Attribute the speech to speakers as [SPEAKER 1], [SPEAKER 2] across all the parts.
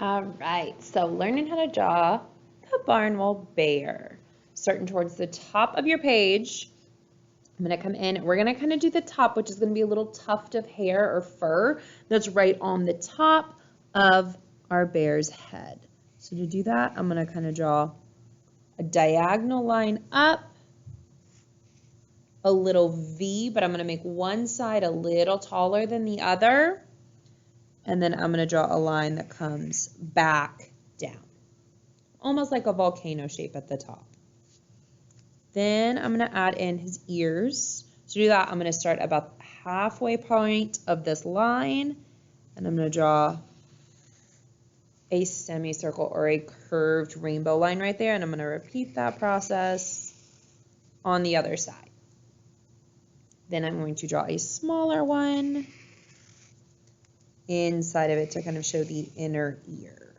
[SPEAKER 1] All right, so learning how to draw the Barnwell bear. Starting towards the top of your page, I'm going to come in. We're going to kind of do the top, which is going to be a little tuft of hair or fur that's right on the top of our bear's head. So to do that, I'm going to kind of draw a diagonal line up, a little V, but I'm going to make one side a little taller than the other. And then I'm going to draw a line that comes back down, almost like a volcano shape at the top. Then I'm going to add in his ears. To do that, I'm going to start about the halfway point of this line, and I'm going to draw a semicircle or a curved rainbow line right there, and I'm going to repeat that process on the other side. Then I'm going to draw a smaller one inside of it to kind of show the inner ear.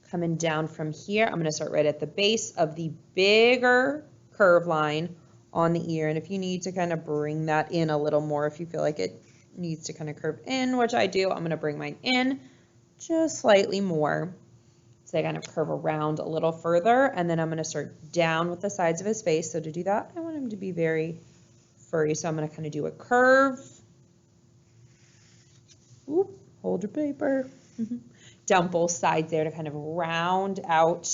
[SPEAKER 1] Coming down from here, I'm going to start right at the base of the bigger curve line on the ear. And if you need to kind of bring that in a little more, if you feel like it needs to kind of curve in, which I do, I'm going to bring mine in just slightly more. So I kind of curve around a little further, and then I'm going to start down with the sides of his face. So to do that, I want him to be very furry. So I'm going to kind of do a curve. Oop, hold your paper. Down both sides there to kind of round out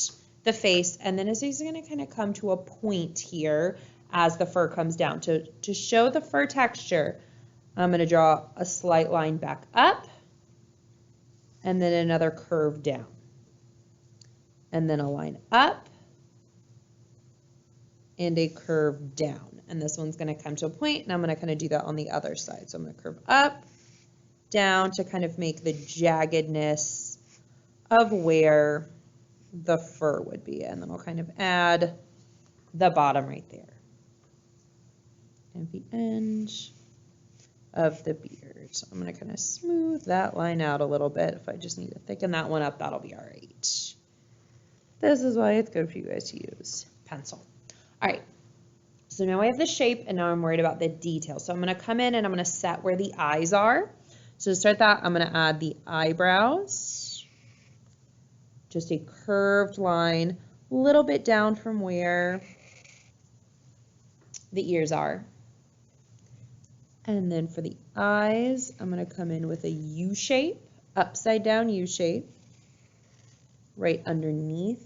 [SPEAKER 1] the face. And then as he's going to kind of come to a point here as the fur comes down. To show the fur texture, I'm going to draw a slight line back up and then another curve down. And then a line up and a curve down. And this one's going to come to a point, and I'm going to kind of do that on the other side. So I'm going to curve up, down to kind of make the jaggedness of where the fur would be. And then I'll kind of add the bottom right there. And the end of the beard. So I'm going to kind of smooth that line out a little bit. If I just need to thicken that one up, that'll be all right. This is why it's good for you guys to use pencil. All right. So now I have the shape, and now I'm worried about the detail. So I'm going to come in and I'm going to set where the eyes are. So to start that, I'm going to add the eyebrows, just a curved line, a little bit down from where the ears are. And then for the eyes, I'm going to come in with a U shape, upside down U shape, right underneath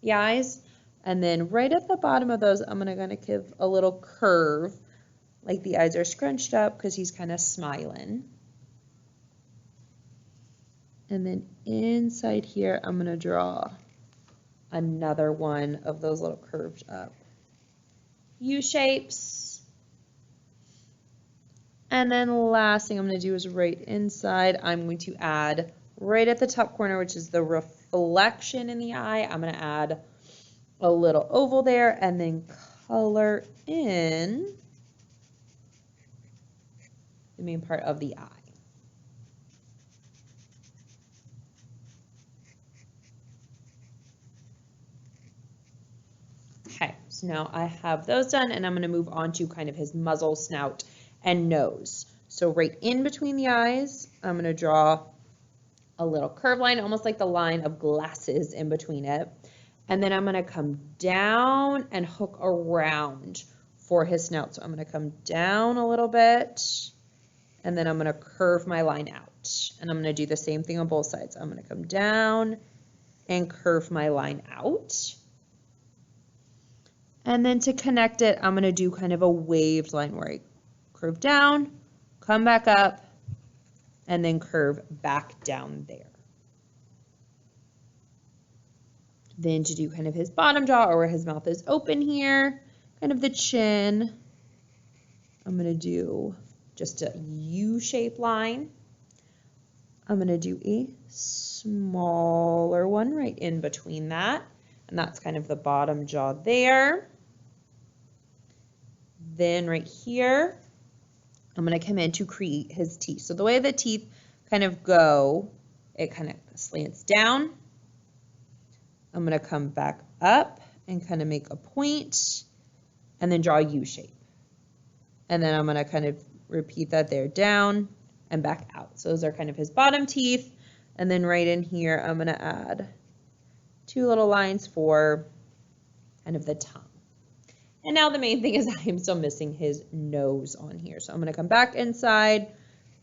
[SPEAKER 1] the eyes. And then right at the bottom of those, I'm going to give a little curve, like the eyes are scrunched up because he's kind of smiling. And then inside here, I'm going to draw another one of those little curved up U shapes. And then the last thing I'm going to do is right inside, I'm going to add right at the top corner, which is the reflection in the eye. I'm going to add a little oval there and then color in the main part of the eye. Okay, so now I have those done, and I'm going to move on to kind of his muzzle, snout, and nose. So right in between the eyes, I'm going to draw a little curved line, almost like the line of glasses in between it. And then I'm going to come down and hook around for his snout. So I'm going to come down a little bit, and then I'm going to curve my line out. And I'm going to do the same thing on both sides. I'm going to come down and curve my line out. And then to connect it, I'm going to do kind of a waved line where I curve down, come back up, and then curve back down there. Then to do kind of his bottom jaw, or where his mouth is open here, kind of the chin, I'm going to do just a U-shaped line. I'm going to do a smaller one right in between that, and that's kind of the bottom jaw there. Then right here, I'm going to come in to create his teeth. So the way the teeth kind of go, it kind of slants down. I'm going to come back up and kind of make a point and then draw a U shape. And then I'm going to kind of repeat that there, down and back out. So those are kind of his bottom teeth. And then right in here, I'm going to add 2 little lines for kind of the tongue. And now the main thing is I am still missing his nose on here. So I'm going to come back inside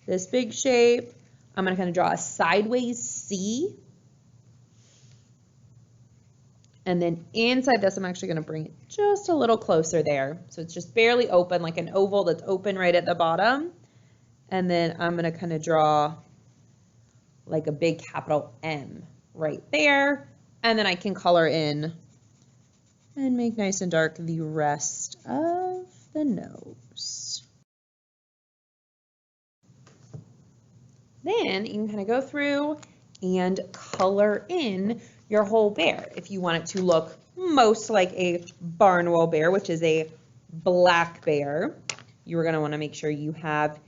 [SPEAKER 1] this big shape. I'm going to kind of draw a sideways C. And then inside this, I'm actually going to bring it just a little closer there. So it's just barely open, like an oval that's open right at the bottom. And then I'm going to kind of draw like a big capital M right there. And then I can color in and make nice and dark the rest of the nose. Then you can kind of go through and color in your whole bear. If you want it to look most like a Barnwell bear, which is a black bear, you're going to want to make sure you have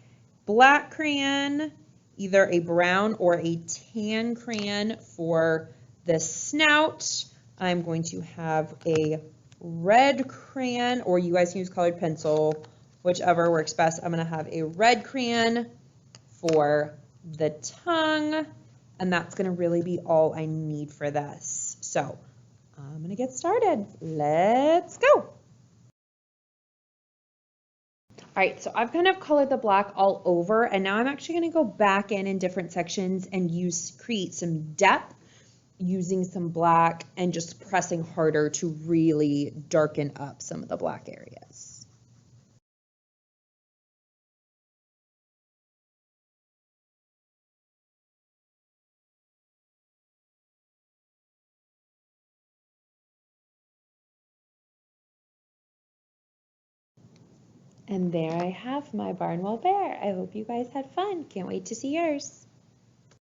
[SPEAKER 1] black crayon, either a brown or a tan crayon for the snout. I'm going to have a red crayon, or you guys can use colored pencil, whichever works best. I'm going to have a red crayon for the tongue, and that's going to really be all I need for this. So I'm going to get started. Let's go. All right, so I've kind of colored the black all over, and now I'm actually going to go back in different sections and create some depth using some black and just pressing harder to really darken up some of the black areas. And there I have my Barnwell bear. I hope you guys had fun. Can't wait to see yours.